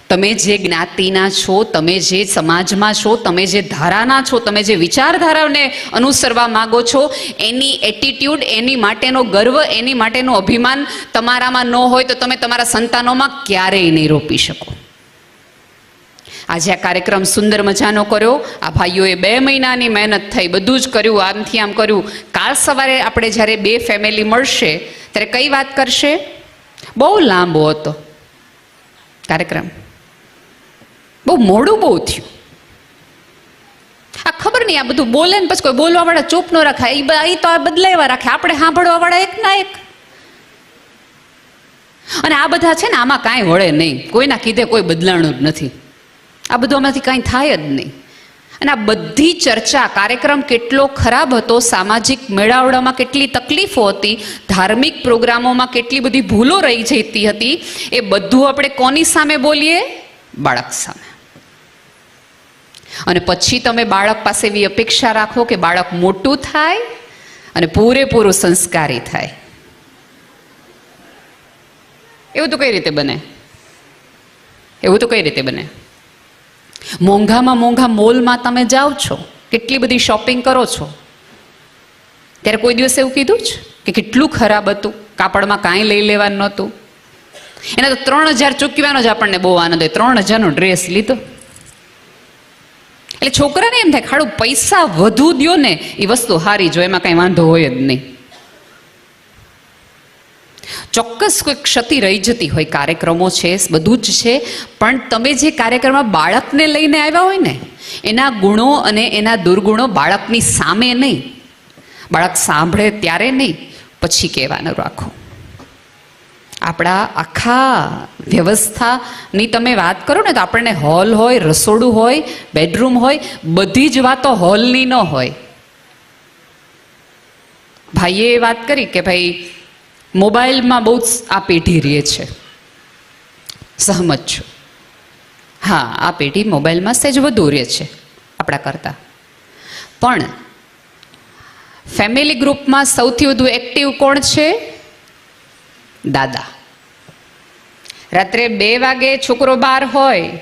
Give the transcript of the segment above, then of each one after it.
તમે જે જ્ઞાતિના છો, તમે જે સમાજમાં છો, તમે જે ધારાના છો, તમે જે વિચારધારાને અનુસરવા માગો છો, એની એટીટ્યૂડ, એની માટેનો ગર્વ, એની માટેનું અભિમાન તમારામાં ન હોય તો તમે તમારા સંતાનોમાં ક્યારેય નહીં રોપી શકો. આજે આ કાર્યક્રમ સુંદર મજાનો કર્યો. આ ભાઈઓએ 2 મહિનાની મહેનત થઈ, બધું જ કર્યું, આમથી આમ કર્યું. કાલ સવારે આપણે જ્યારે 2 ફેમિલી મળશે ત્યારે કઈ વાત કરશે? બહુ લાંબો હતો કાર્યક્રમ, બહુ મોડું બહુ થયું. આ ખબર નહીં, આ બધું બોલે ને પછી કોઈ બોલવાવાળા ચૂપ ન રાખાય, એ તો આ બદલાવ્યા રાખે, આપણે સાંભળવાવાળા એક ના એક. અને આ બધા છે ને, આમાં કાંઈ વળે નહીં, કોઈના કીધે કોઈ બદલાણું જ નથી. આ બધું આમાંથી કાંઈ થાય જ નહીં. અને આ બધી ચર્ચા, કાર્યક્રમ કેટલો ખરાબ હતો, સામાજિક મેળાવડામાં કેટલી તકલીફો હતી, ધાર્મિક પ્રોગ્રામોમાં કેટલી બધી ભૂલો રહી જતી હતી, એ બધું આપણે કોની સામે બોલીએ? બાળક સામે. અને પછી તમે બાળક પાસે એવી અપેક્ષા રાખો કે બાળક મોટું થાય અને પૂરેપૂરું સંસ્કારી થાય. એવું તો કઈ રીતે બને? એવું તો કઈ રીતે બને? મોંઘામાં મોંઘા મોલમાં તમે જાઓ છો, કેટલી બધી શોપિંગ કરો છો, ત્યારે કોઈ દિવસ એવું કીધું જ કે કેટલું ખરાબ હતું, કાપડમાં કાંઈ લઈ લેવાનું નહોતું? એને તો 3000 ચૂકવાનો જ આપણને બહુ આનંદ હોય. 3000નો ડ્રેસ લીધો એટલે છોકરાને એમ થાય ખાડું પૈસા વધુ દ્યો ને એ વસ્તુ હારી જો, એમાં કાંઈ વાંધો હોય જ નહીં. ચોક્કસ કોઈ ક્ષતિ રહી જતી હોય, કાર્યક્રમો છે, બધું જ છે, પણ તમે જે કાર્યક્રમમાં બાળકને લઈને આવ્યા હોય ને, એના ગુણો અને એના દુર્ગુણો બાળકની સામે નહીં, બાળક સાંભળે ત્યારે નહીં, પછી કહેવાનું રાખો. આપણા આખા વ્યવસ્થાની તમે વાત કરો ને તો આપણને હોલ હોય, રસોડું હોય, બેડરૂમ હોય, બધી જ વાતો હોલની ન હોય. ભાઈએ વાત કરી કે ભાઈ મોબાઈલમાં બહુ જ આ પેઢી રહે છે. સહમત છું. હા, આ પેઢી મોબાઈલમાં સહેજ વધુ રહે છે આપણા કરતાં. પણ ફેમિલી ગ્રુપમાં સૌથી વધુ એક્ટિવ કોણ છે? દાદા. રાત્રે 2 વાગે છોકરો બહાર હોય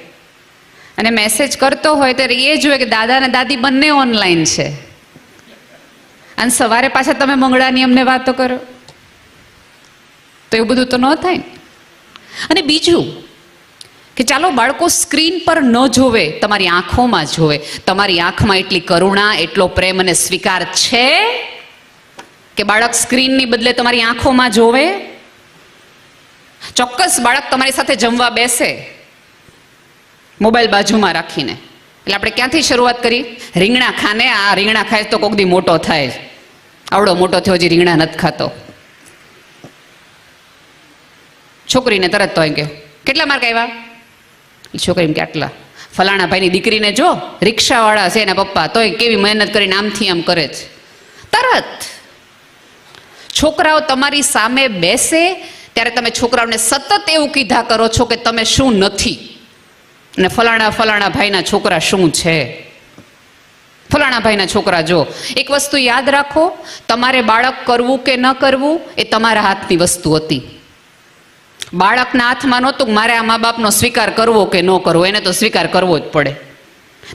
અને મેસેજ કરતો હોય ત્યારે એ જોઈએ કે દાદા અને દાદી બંને ઓનલાઈન છે, અને સવારે પાછા તમે મંગળાની અમને વાતો કરો. તો એવું બધું તો ન થાય ને. અને બીજું કે ચાલો બાળકો સ્ક્રીન પર ન જોવે, તમારી આંખોમાં જોવે. તમારી આંખમાં એટલી કરુણા, એટલો પ્રેમ અને સ્વીકાર છે કે બાળક સ્ક્રીનની બદલે તમારી આંખોમાં જોવે? ચોક્કસ બાળક તમારી સાથે જમવા બેસે મોબાઈલ બાજુમાં રાખીને. એટલે આપણે ક્યાંથી શરૂઆત કરી? રીંગણા ખાને, આ રીંગણા ખાય તો કોક દી મોટો થાય. આવડો મોટો થયો, હજી રીંગણા નથી ખાતો. છોકરીને તરત તો એમ કે કેટલા માર્ક આવ્યા? છોકરી એમ કે આટલા. ફલાણા ભાઈની દીકરીને જો, રિક્ષાવાળા છે એના પપ્પા, તોય કેવી મહેનત કરીને આમથી આમ કરે છે. તરત છોકરાઓ તમારી સામે બેસે ત્યારે તમે છોકરાઓને સતત એવું કીધા કરો છો કે તમે શું નથી, અને ફલાણા ફલાણા ભાઈના છોકરા શું છે, ફલાણા ભાઈના છોકરા જો. એક વસ્તુ યાદ રાખો, તમારે બાળક કરવું કે ન કરવું એ તમારા હાથની વસ્તુ હતી. બાળકના હાથમાં નહોતું મારે આ મા બાપનો સ્વીકાર કરવો કે ન કરવો, એને તો સ્વીકાર કરવો જ પડે.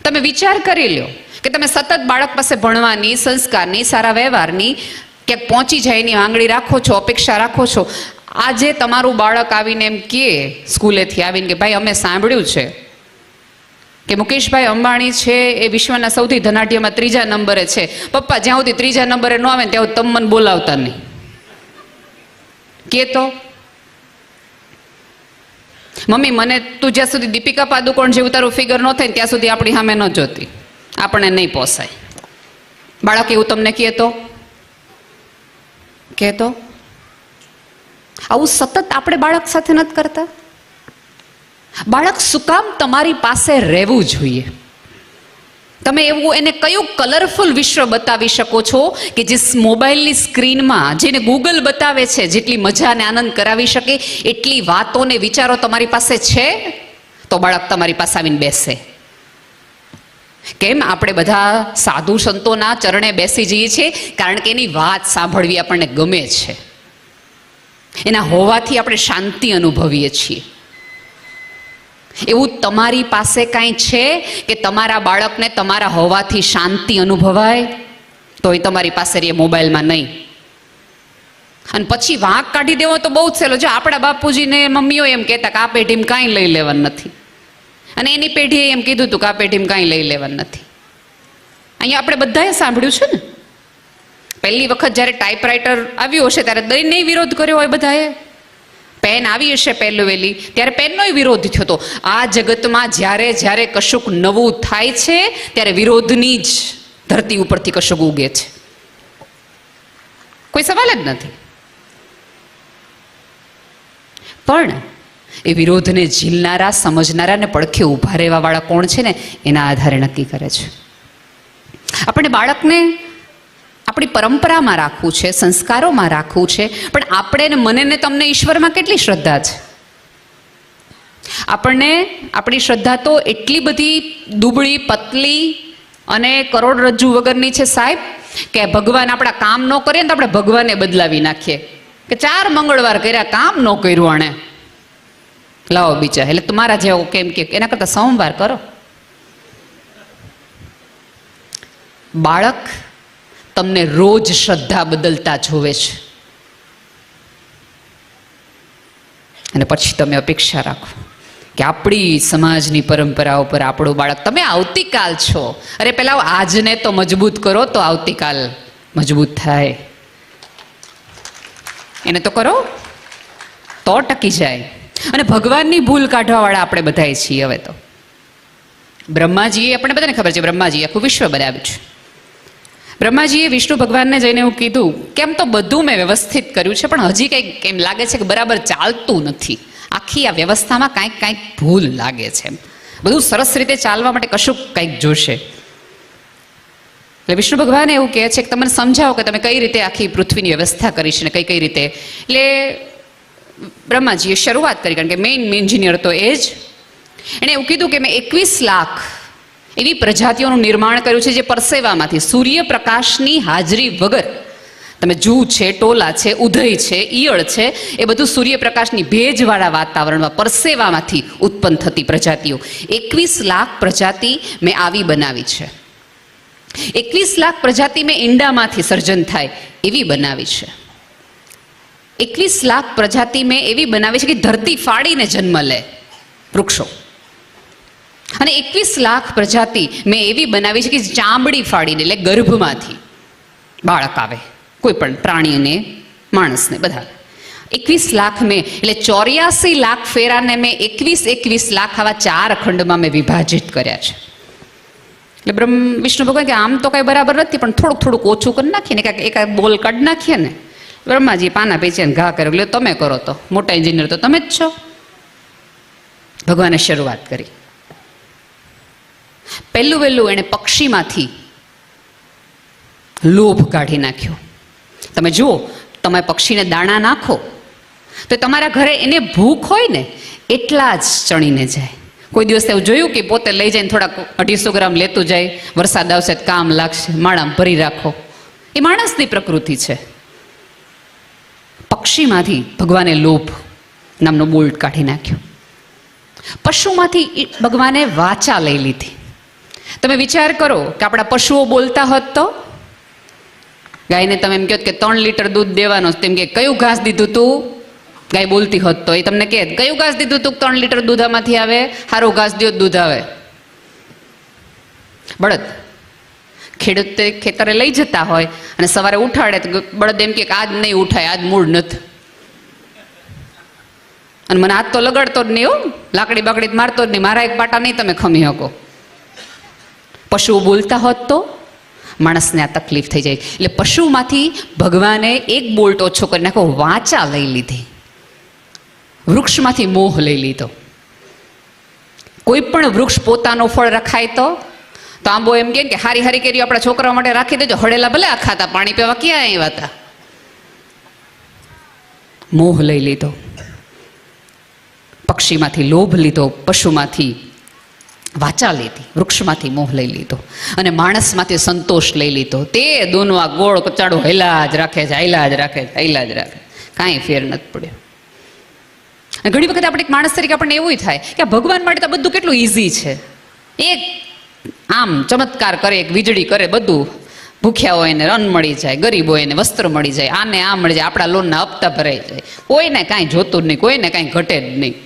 તમે વિચાર કરી લો કે તમે સતત બાળક પાસે ભણવાની, સંસ્કારની, સારા વ્યવહારની ક્યાંક પહોંચી જાય એની આંગળી રાખો છો, અપેક્ષા રાખો છો. આજે તમારું બાળક આવીને એમ કહે સ્કૂલેથી આવીને કે ભાઈ અમે સાંભળ્યું છે કે મુકેશભાઈ અંબાણી છે એ વિશ્વના સૌથી ધનાઢ્યમાં 3જા નંબરે છે. પપ્પા, જ્યાં સુધી 3જા નંબરે ન આવે ને ત્યાં તમે મને બોલાવતા નહીં. કે તો મમ્મી મને તું જ્યાં સુધી દીપિકા પાદુકોણ જેવું તારું ફિગર ન થાય ત્યાં સુધી આપણી સામે ન જોતી, આપણને નહીં પોસાય. બાળક એવું તમને કહેતો? આવું સતત આપણે બાળક સાથે નથી કરતા? બાળક શું કામ તમારી પાસે રહેવું જોઈએ? તમે એવું એને કયું કલરફુલ વિશ્વ બતાવી શકો છો કે જે મોબાઈલની સ્ક્રીનમાં જેને ગૂગલ બતાવે છે, જેટલી મજા અને આનંદ કરાવી શકે એટલી વાતો ને વિચારો તમારી પાસે છે? તો બાળક તમારી પાસે આવીને બેસે. કેમ આપણે બધા સાધુ સંતોના ચરણે બેસી જઈએ છીએ? કારણ કે એની વાત સાંભળવી આપણને ગમે છે, એના હોવાથી આપણે શાંતિ અનુભવીએ છીએ. એવું તમારી પાસે કાંઈ છે કે તમારા બાળકને તમારા હોવાથી શાંતિ અનુભવાય? તો એ તમારી પાસે રહે, મોબાઈલમાં નહીં. અને પછી વાંક કાઢી દેવો તો બહુ જ સહેલો. જો આપણા બાપુજીને મમ્મીઓ એમ કહેતા કે આ પેઢીમાં કાંઈ લઈ લેવાનું નથી, અને એની પેઢીએ એમ કીધું હતું કે આ પેઢીમાં કાંઈ લઈ લેવાનું નથી. અહીંયા આપણે બધાએ સાંભળ્યું છે ને. પહેલી વખત જ્યારે ટાઈપરાઇટર આવ્યું હશે ત્યારે દઈને વિરોધ કર્યો હોય બધાએ. પેન આવી હશે પહેલું વહેલી, ત્યારે પેનનોય વિરોધ થયો હતો. આ જગતમાં જ્યારે જ્યારે કશુંક નવું થાય છે ત્યારે વિરોધની જ ધરતી ઉપરથી કશુંક ઉગે છે. કોઈ સવાલ જ નથી. પણ એ વિરોધને ઝીલનારા, સમજનારા ને પડખે ઊભા રહેવા વાળા કોણ છે ને, એના આધારે નક્કી કરે છે. આપણે બાળકને આપણી પરંપરામાં રાખવું છે, સંસ્કારોમાં રાખવું છે, પણ આપણે ને મને ને તમને ઈશ્વરમાં કેટલી શ્રદ્ધા છે? આપણને આપણી શ્રદ્ધા તો એટલી બધી દુબળી, પતલી અને કરોડરજ્જુ વગરની છે સાહેબ, કે ભગવાન આપણા કામ ન કરીએ ને તો આપણે ભગવાનને બદલાવી નાખીએ કે 4 મંગળવાર કર્યા, કામ ન કર્યું આણે, લાવો બીજા. એટલે તમારા જેવો કેમ કે એના કરતાં સોમવાર કરો. બાળક તમને રોજ શ્રદ્ધા બદલતા જોવે છે, અને પછી તમે અપેક્ષા રાખો કે આપણી સમાજની પરંપરા ઉપર આપણું બાળક, તમે આવતીકાલ છો, અરે પેલા આજને તો મજબૂત કરો તો આવતીકાલ મજબૂત થાય. એને તો કરો તો ટકી જાય. અને ભગવાનની ભૂલ કાઢવાવાળા આપણે બધાય છીએ. હવે તો બ્રહ્માજીએ, આપણે બધાને ખબર છે, બ્રહ્માજીએ આખું વિશ્વ બનાવ્યું છે. બ્રહ્માજીએ વિષ્ણુ ભગવાનને જઈને એવું કીધું કે એમ તો બધું મેં વ્યવસ્થિત કર્યું છે, પણ હજી કંઈક એમ લાગે છે કે બરાબર ચાલતું નથી. આખી આ વ્યવસ્થામાં કાંઈક ભૂલ લાગે છે. બધું સરસ રીતે ચાલવા માટે કશું કંઈક જોશે. એટલે વિષ્ણુ ભગવાન એવું કહે છે કે તમને સમજાવો કે તમે કઈ રીતે આખી પૃથ્વીની વ્યવસ્થા કરી છે ને કઈ કઈ રીતે. એટલે બ્રહ્માજીએ શરૂઆત કરી, કારણ કે મેઇન એન્જિનિયર તો એ જ. એણે એવું કીધું કે મેં 21 લાખ એવી પ્રજાતિઓનું નિર્માણ કર્યું છે જે પરસેવામાંથી, સૂર્યપ્રકાશની હાજરી વગર, તમે જૂ છે, ટોલા છે, ઉધઈ છે, ઈયળ છે, એ બધું સૂર્યપ્રકાશની ભેજવાળા વાતાવરણમાં પરસેવામાંથી ઉત્પન્ન થતી પ્રજાતિઓ. 21 લાખ પ્રજાતિ મેં આવી બનાવી છે. 21 લાખ પ્રજાતિ મેં ઈંડામાંથી સર્જન થાય એવી બનાવી છે. 21 લાખ પ્રજાતિ મેં એવી બનાવી છે કે ધરતી ફાડીને જન્મ લે વૃક્ષો. અને 21 લાખ પ્રજાતિ મેં એવી બનાવી છે કે ચામડી ફાડીને, એટલે ગર્ભમાંથી બાળક આવે, કોઈ પણ પ્રાણીને, માણસને, બધા. 21 લાખ મેં, એટલે 84 લાખ ફેરાને મેં 21 લાખ આવા 4 ખંડમાં મેં વિભાજિત કર્યા છે. એટલે વિષ્ણુ ભગવાન કે આમ તો કઈ બરાબર નથી, પણ થોડુંક ઓછું કરી નાખીએ ને, કાંઈક એકાદ બોલ કાઢી નાખીએ ને. બ્રહ્માજી પાના પેચીને ઘા કર્યો, એટલે તમે કરો તો મોટા એન્જિનિયર તો તમે જ છો. ભગવાને શરૂઆત કરી. પહેલું એણે પક્ષીમાંથી લોભ કાઢી નાખ્યો. તમે જુઓ, તમે પક્ષીને દાણા નાખો તો તમારા ઘરે એને ભૂખ હોય ને એટલા જ ચણીને જાય. કોઈ દિવસ એવું જોયું કે પોતે લઈ જઈને થોડાક 250 ગ્રામ લેતું જાય, વરસાદ આવશે કામ લાગશે, માળામાં ભરી રાખો? એ માણસની પ્રકૃતિ છે. પક્ષીમાંથી ભગવાને લોભ નામનો બોલ્ટ કાઢી નાખ્યો. પશુમાંથી ભગવાને વાચા લઈ લીધી. તમે વિચાર કરો કે આપણા પશુઓ બોલતા હોત તો? ગાયને તમે એમ કહો કે 3 લીટર દૂધ દેવાનું, તેમ કે કયું ઘાસ દીધું તું? ગાય બોલતી હોત તો એ તમને કહે કયું ઘાસ દીધું તું 3 લીટર દૂધ આમાંથી આવે? સારું ઘાસ દો, દૂધ આવે. બળદ ખેડૂત ખેતરે લઈ જતા હોય અને સવારે ઉઠાડે તો બળદ એમ કે આજ નહીં ઉઠાય, આજ મૂળ નથી, અને મને હાથ તો લગાડતો જ નહીં, હો લાકડી બાકડી મારતો જ નહીં, મારા એક પાટા નહીં તમે ખમી શકો. પશુઓ બોલતા હોત તો માણસને આ તકલીફ થઈ જાય. એટલે પશુમાંથી ભગવાને એક બોલ્ટ ઓછો કરી નાખો, વાચા લઈ લીધી. વૃક્ષમાંથી મોહ લઈ લીધો. કોઈ પણ વૃક્ષ પોતાનો ફળ રખાય તો આંબો એમ કે હારી કેરીઓ આપણા છોકરાઓ માટે રાખી દેજો, હળેલા ભલે આખા હતા, પાણી પીવા ક્યાં આવ્યા હતા? મોહ લઈ લીધો. પક્ષીમાંથી લોભ લીધો, પશુમાંથી વાચા લીધી, વૃક્ષમાંથી મોહ લઈ લીધો, અને માણસમાંથી સંતોષ લઈ લીધો. તે દોનો આ ગોળ કચાડો હેલા જ રાખે છે, કાંઈ ફેર નથી પડ્યો. અને ઘણી વખત આપણે એક માણસ તરીકે આપણને એવું થાય કે આ ભગવાન માટે તો બધું કેટલું ઇઝી છે, એક આમ ચમત્કાર કરે, એક વીજળી કરે, બધું ભૂખ્યા હોય ને અન્ન મળી જાય, ગરીબ હોય ને વસ્ત્ર મળી જાય, આને આ મળી જાય, આપણા લોનના હપ્તા ભરાઈ જાય, કોઈને કાંઈ જોતું જ નહીં, કોઈને કાંઈ ઘટે જ નહીં.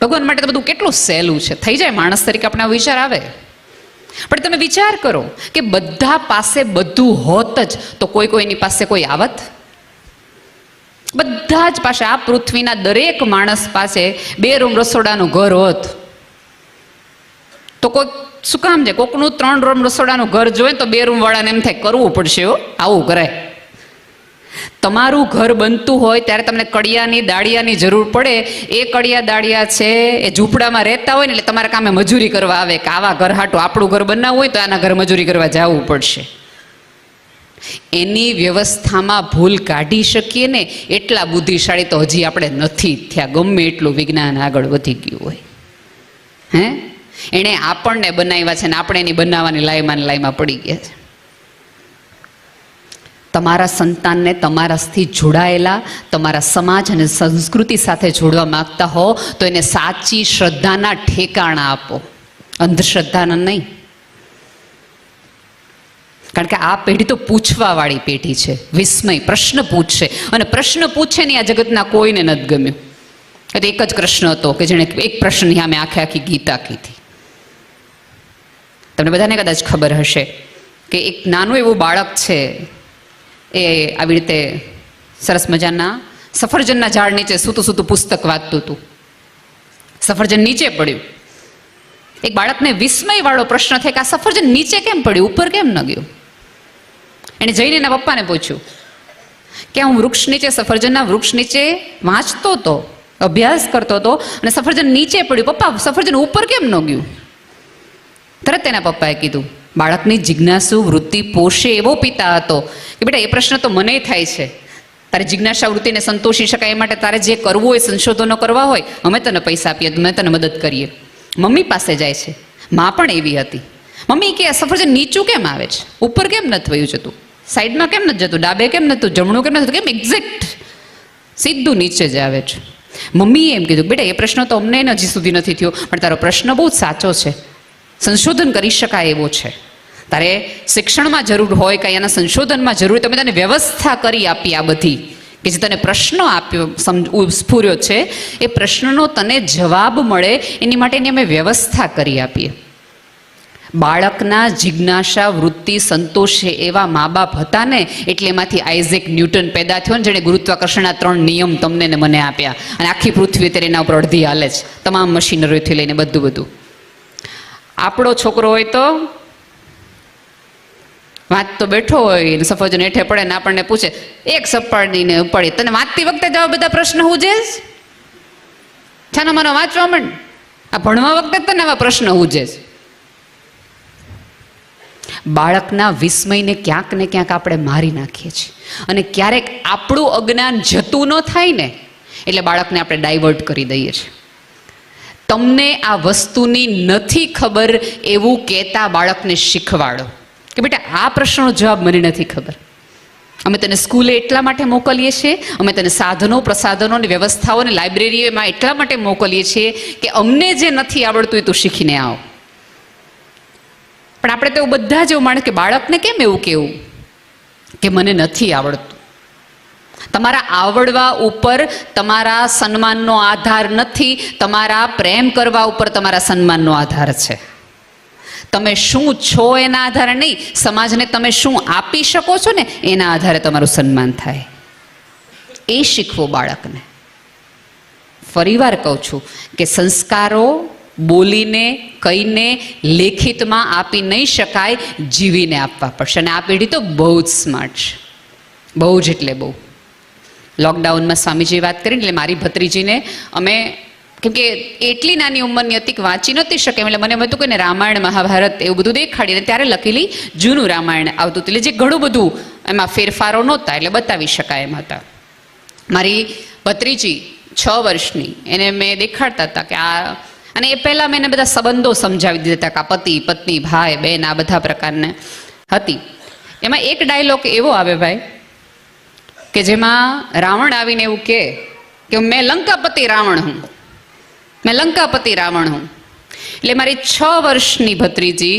ભગવાન માટે તો બધું કેટલું સહેલું છે. થઈ જાય માણસ તરીકે આપણે આ વિચાર આવે. પણ તમે વિચાર કરો કે બધા પાસે બધું હોત જ તો કોઈની પાસે કોઈ આવત? બધા જ પાસે, આ પૃથ્વીના દરેક માણસ પાસે 2 રૂમ રસોડાનું ઘર હોત તો કોઈ શું કામ છે? કોકનું 3 રૂમ રસોડાનું ઘર જોઈએ તો 2 રૂમ વાળાને એમ થાય કરવું પડશે, આવું કરાય. તમારું ઘર બનતું હોય ત્યારે તમને કડિયાની દાળિયાની જરૂર પડે. એ કડિયા દાળિયા છે એ ઝૂંપડામાં રહેતા હોય ને એટલે તમારા કામે મજૂરી કરવા આવે કે આવા ઘર હાટું આપણું ઘર બનાવવું હોય તો આના ઘર મજૂરી કરવા જવું પડશે. એની વ્યવસ્થામાં ભૂલ કાઢી શકીએ ને એટલા બુદ્ધિશાળી તો હજી આપણે નથી થયા, ગમે એટલું વિજ્ઞાન આગળ વધી ગયું હોય. હે, એણે આપણને બનાવ્યા છે ને આપણે એની બનાવવાની લાઈમાં પડી ગયા છે. તમારા સંતાનને તમારાથી જોડાયેલા તમારા સમાજ અને સંસ્કૃતિ સાથે જોડવા માંગતા હો તો એને સાચી શ્રદ્ધાના ઠેકાણા આપો, અંધશ્રદ્ધાના નહીં. કારણ કે આ પેઢી તો પૂછવાવાળી પેઢી છે, વિસ્મય, પ્રશ્ન પૂછશે. અને પ્રશ્ન પૂછે ને આ જગતના કોઈને નથી ગમ્યું. એ તો એક જ કૃષ્ણ હતો કે જેણે એક પ્રશ્નની સામે આખી ગીતા કીધી. તમને બધાને કદાચ ખબર હશે કે એક નાનું એવું બાળક છે, એ આવી રીતે સરસ મજાના સફરજનના ઝાડ નીચે સૂતું પુસ્તક વાંચતું હતું. સફરજન નીચે પડ્યું. એક બાળકને વિસ્મય વાળો પ્રશ્ન થાય કે આ સફરજન નીચે કેમ પડ્યું, ઉપર કેમ ન ગયું? એને જઈને એના પપ્પાને પૂછ્યું કે હું વૃક્ષ નીચે, સફરજનના વૃક્ષ નીચે વાંચતો હતો, અભ્યાસ કરતો હતો અને સફરજન નીચે પડ્યું, પપ્પા સફરજન ઉપર કેમ ન ગયું? તરત તેના પપ્પાએ કીધું, બાળકની જિજ્ઞાસુ વૃત્તિ પોષે એવો પિતા હતો કે બેટા એ પ્રશ્ન તો મને થાય છે, તારે જિજ્ઞાસા વૃત્તિને સંતોષી શકાય એ માટે તારે જે કરવું હોય, સંશોધનો કરવા હોય, અમે તને પૈસા આપીએ, અમે તને મદદ કરીએ. મમ્મી પાસે જાય છે, માં પણ એવી હતી. મમ્મી કે સફરજન નીચું કેમ આવે છે, ઉપર કેમ નથી વયું જતું, સાઈડમાં કેમ નથી જતું, ડાબે કેમ નથી, જમણું કેમ નથી, કેમ એક્ઝેક્ટ સીધું નીચે જ આવે છે? મમ્મીએ એમ કીધું, બેટા એ પ્રશ્ન તો અમને હજી સુધી નથી થયો, પણ તારો પ્રશ્ન બહુ જ સાચો છે, સંશોધન કરી શકાય એવો છે. તારે શિક્ષણમાં જરૂર હોય કે એના સંશોધનમાં જરૂર, તમે તને વ્યવસ્થા કરી આપી આ બધી, કે જે તને પ્રશ્નો આપ્યો સ્ફુર્યો છે, એ પ્રશ્નનો તને જવાબ મળે એની માટેની અમે વ્યવસ્થા કરી આપીએ. બાળકના જિજ્ઞાસા વૃત્તિ સંતોષે એવા મા બાપ હતા ને એટલે એમાંથી આઇઝેક ન્યૂટન પેદા થયો ને, જેણે ગુરુત્વાકર્ષણના 3 નિયમ તમને ને મને આપ્યા. અને આખી પૃથ્વી અત્યારે એના ઉપર અડધી હાલે છે, તમામ મશીનરીથી લઈને બધું. આપણો છોકરો હોય તો વાંચતો બેઠો હોય, સફરજન હેઠે પડે ને આપણને પૂછે એક સપાડીને ઉપાડી, તને વાંચતી વખતે જવા બધા પ્રશ્ન હુજે જ? છાનો માનો વાંચવા માંડ, આ ભણવા વખતે તને આવા પ્રશ્ન હુજે જ. બાળકના વિસ્મયને ક્યાંક ને ક્યાંક આપણે મારી નાખીએ છીએ. અને ક્યારેક આપણું અજ્ઞાન જતું ન થાય ને એટલે બાળકને આપણે ડાયવર્ટ કરી દઈએ છીએ. તમને આ વસ્તુની નથી ખબર એવું કહેતા બાળકને શીખવાડો કે બેટા આ પ્રશ્નનો જવાબ મને નથી ખબર. અમે તને સ્કૂલે એટલા માટે મોકલીએ છીએ, અમે તને સાધનો પ્રસાધનો અને વ્યવસ્થાઓને લાઇબ્રેરીઓમાં એટલા માટે મોકલીએ છીએ કે અમને જે નથી આવડતું એ તું શીખીને આવ. પણ આપણે તો બધા જ એવું માને કે બાળકને કેમ એવું કહેવું કે મને નથી આવડતું. તમારા આવડવા ઉપર તમારા સન્માનનો આધાર નથી, તમારા પ્રેમ કરવા ઉપર તમારા સન્માનનો આધાર છે. તમે શું છો એના આધારે નહીં, સમાજને તમે શું આપી શકો છો ને એના આધારે તમારું સન્માન થાય. એ શીખવું બાળકને. ફરીવાર કહું છું કે સંસ્કારો બોલીને, કહીને, લેખિતમાં આપી નહીં શકાય, જીવીને આપવા પડશે. અને આ પેઢી તો બહુ જ સ્માર્ટ છે, બહુ જ એટલે બહુ. લોકડાઉનમાં સ્વામીજીએ વાત કરી એટલે મારી ભત્રીજીને અમે, કેમ કે એટલી નાની ઉંમરની હતી કે વાંચી નહોતી શકે, એટલે મને એમ હતું કે રામાયણ મહાભારત એવું બધું દેખાડીને ત્યારે લખેલી જૂનું રામાયણ આવતું હતું, એટલે જે ઘણું બધું એમાં ફેરફારો નહોતા એટલે બતાવી શકાય એમ હતા. મારી ભત્રીજી 6 વર્ષની, એને મેં દેખાડતા હતા કે આ, અને એ પહેલાં મેં એને બધા સંબંધો સમજાવી દીધા હતા કે આ પતિ પત્ની ભાઈ બહેન આ બધા પ્રકારને હતી. એમાં એક ડાયલોગ એવો આવે ભાઈ કે જેમાં રાવણ આવીને એવું કહે કે मैं लंकापति रावण हूं, मैं लंकापति रावण हूं. એટલે મારી 6 વર્ષની ભત્રીજી,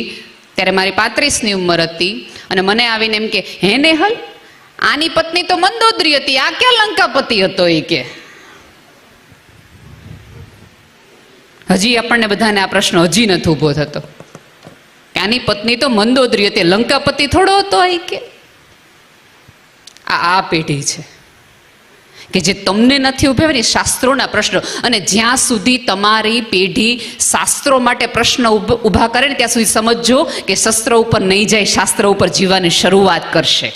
ત્યારે મારી 35ની ઉંમર હતી, અને મને આવીને એમ કે, હે નેહલ, આની પત્ની તો મંદોદરી હતી, આ ક્યાં લંકાપતિ હતો? એ કે હજી આપણને બધાને આ પ્રશ્ન હજી નથી ઊભો થતો કે આની પત્ની તો મંદોદરી હતી, લંકાપતિ થોડો હતો? એ કે આ પેઢી છે કે જે તમને નથી ઉભેવાની શાસ્ત્રોના પ્રશ્નો. અને જ્યાં સુધી તમારી પેઢી શાસ્ત્રો માટે પ્રશ્ન ઊભા કરે ને ત્યાં સુધી સમજજો કે શસ્ત્ર ઉપર નહીં જાય, શાસ્ત્ર ઉપર જીવવાની શરૂઆત કરશે.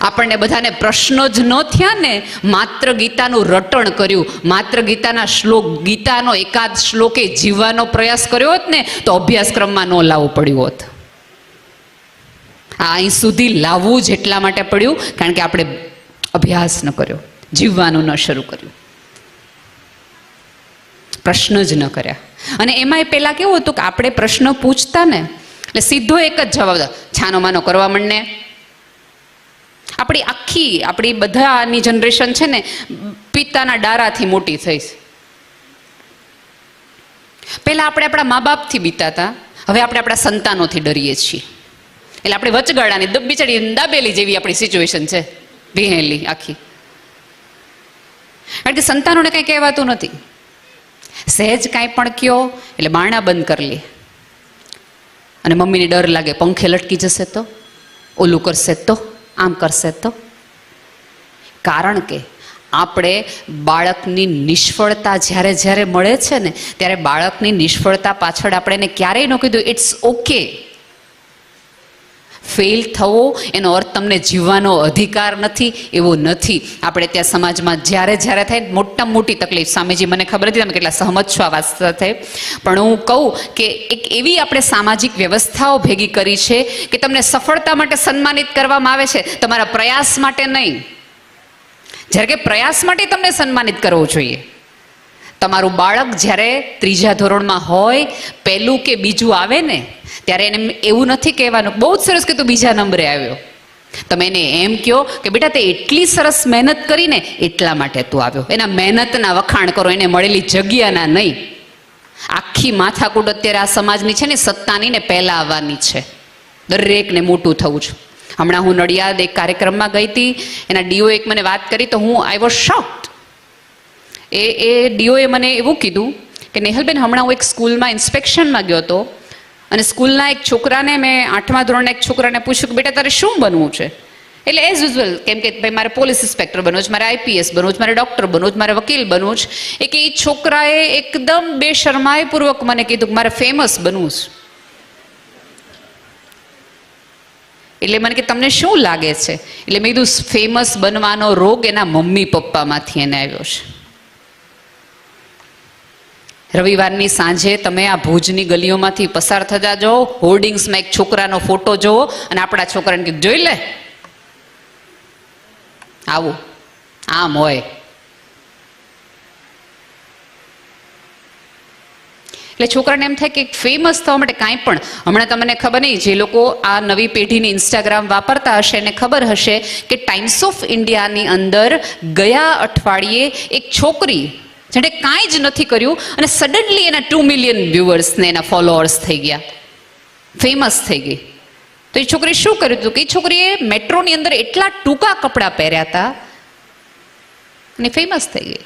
આપણને બધાને પ્રશ્નો જ ન થયા ને, માત્ર ગીતાનું રટણ કર્યું, માત્ર ગીતાના શ્લોક, ગીતાનો એકાદ શ્લોકે જીવવાનો પ્રયાસ કર્યો હોત ને તો અભ્યાસક્રમમાં ન લાવવું પડ્યું હોત. આ અહીં સુધી લાવવું જ એટલા માટે પડ્યું કારણ કે આપણે અભ્યાસ ન કર્યો, જીવવાનું ન શરૂ કર્યું, પ્રશ્ન જ ન કર્યા. અને એમાંય પહેલાં કેવું હતું કે આપણે પ્રશ્ન પૂછતા ને એટલે સીધો એક જ જવાબ, છાનો માનો કરવા માંડને. આપણી બધાની જનરેશન છે ને પિતાના ડારાથી મોટી થઈશ. પહેલાં આપણે આપણા મા બાપથી બીતા હતા, હવે આપણે આપણા સંતાનોથી ડરીએ છીએ. એટલે આપણે વચગાળાની બિચારી દાબેલી જેવી આપણી સિચ્યુએશન છે, વિહેલી આખી. કારણ કે સંતાનોને કંઈ કહેવાતું નથી. સહેજ કાંઈ પણ કયો એટલે બારણા બંધ કરી લે, અને મમ્મીને ડર લાગે પંખે લટકી જશે તો, ઓલું કરશે તો, આમ કરશે તો. કારણ કે આપણે બાળકની નિષ્ફળતા જ્યારે મળે છે ને ત્યારે બાળકની નિષ્ફળતા પાછળ આપણે એને ક્યારેય ન કીધું ઇટ્સ ઓકે. ફેલ થવો એનો અર્થ તમને જીવવાનો અધિકાર નથી એવો નથી. આપણે ત્યાં સમાજમાં જ્યારે થાય મોટામાં મોટી તકલીફ, સ્વામીજી મને ખબર નથી તમે કેટલા સહમત છો આ વાત સાથે, પણ હું કહું કે એક એવી આપણે સામાજિક વ્યવસ્થાઓ ભેગી કરી છે કે તમને સફળતા માટે સન્માનિત કરવામાં આવે છે, તમારા પ્રયાસ માટે નહીં. જ્યારે કે પ્રયાસ માટે તમને સન્માનિત કરવો જોઈએ. તમારું બાળક જ્યારે 3જા ધોરણમાં હોય, પહેલું કે બીજું આવે ને ત્યારે એને એવું નથી કહેવાનું બહુ જ સરસ કે તું બીજા નંબરે આવ્યો. તમે એને એમ કહો કે બેટા તે એટલી સરસ મહેનત કરીને એટલા માટે તું આવ્યો. એના મહેનતના વખાણ કરો, એને મળેલી જગ્યાના નહીં. આખી માથાકૂટ અત્યારે આ સમાજની છે ને સત્તાની ને પહેલાં આવવાની છે, દરેકને મોટું થવું છે. હમણાં હું નડિયાદ એક કાર્યક્રમમાં ગઈ હતી, એના ડીઓ એક મને વાત કરી તો હું I was shocked. A DOA મને એવું કીધું કે નેહલબેન, હમણાં હું એક સ્કૂલમાં ઇન્સ્પેક્શનમાં ગયો હતો અને સ્કૂલના એક છોકરાને, મેં 8મા ધોરણના એક છોકરાને પૂછ્યું કે બેટા તારે શું બનવું છે? એટલે એઝ યુઝ્યુઅલ કેમ કે ભાઈ મારે પોલીસ ઇન્સ્પેક્ટર બનવું છે, મારે આઈપીએસ બનવું છે, મારે ડૉક્ટર બનવું છે, મારે વકીલ બનવું છે. એ છોકરાએ એકદમ બેશરમાઈપૂર્વક મને કીધું કે મારે ફેમસ બનવું છે. એટલે મને કે તમને શું લાગે છે? એટલે મેં કીધું ફેમસ બનવાનો રોગ એના મમ્મી પપ્પામાંથી એને આવ્યો છે. રવિવારની સાંજે તમે આ ભુજની ગલીઓમાંથી પસાર થતા જાઓ, હોર્ડિંગ્સમાં એક છોકરાનો ફોટો જોવો અને આપણા છોકરાને કીધું જોઈ લે આવું આમ હોય. એટલે છોકરાને એમ થાય કે ફેમસ થવા માટે કાંઈ પણ. હમણાં તમને ખબર નહીં, જે લોકો આ નવી પેઢીની ઇન્સ્ટાગ્રામ વાપરતા હશે એને ખબર હશે કે ટાઈમ્સ ઓફ ઇન્ડિયાની અંદર ગયા અઠવાડિયે એક છોકરી જેણે કાંઈ જ નથી કર્યું અને સડનલી એના 2 મિલિયન વ્યુઅર્સને એના ફોલોઅર્સ થઈ ગયા, ફેમસ થઈ ગઈ. તો એ છોકરીએ શું કર્યું હતું કે એ છોકરીએ મેટ્રોની અંદર એટલા ટૂંકા કપડાં પહેર્યા હતા અને ફેમસ થઈ ગઈ.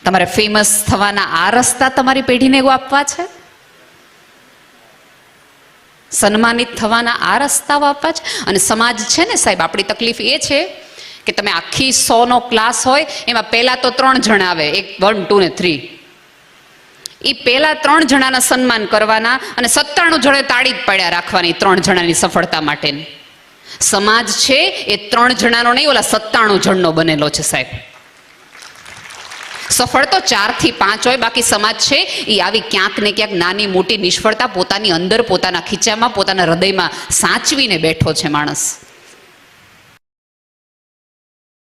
તમારે ફેમસ થવાના આ રસ્તા તમારી પેઢીને એવું આપવા છે? સન્માનિત થવાના આ રસ્તાઓ આપવા છે? અને સમાજ છે ને સાહેબ, આપણી તકલીફ એ છે કે તમે આખી 100નો ક્લાસ હોય એમાં પહેલા તો 3 જણા આવે, 1, 2 ને 3. એ પહેલા 3 જણાના સન્માન કરવાના અને 97 જણે તાળી જ પાડ્યા રાખવાની 3 જણાની સફળતા માટેની. સમાજ છે એ 3 જણાનો નહીં, ઓલા 97 જણનો બનેલો છે સાહેબ. સફળ તો 4 થી 5 હોય, બાકી સમાજ છે એ આવી ક્યાંક ને ક્યાંક નાની મોટી નિષ્ફળતા પોતાની અંદર, પોતાના ખીચામાં, પોતાના હૃદયમાં સાચવીને બેઠો છે માણસ.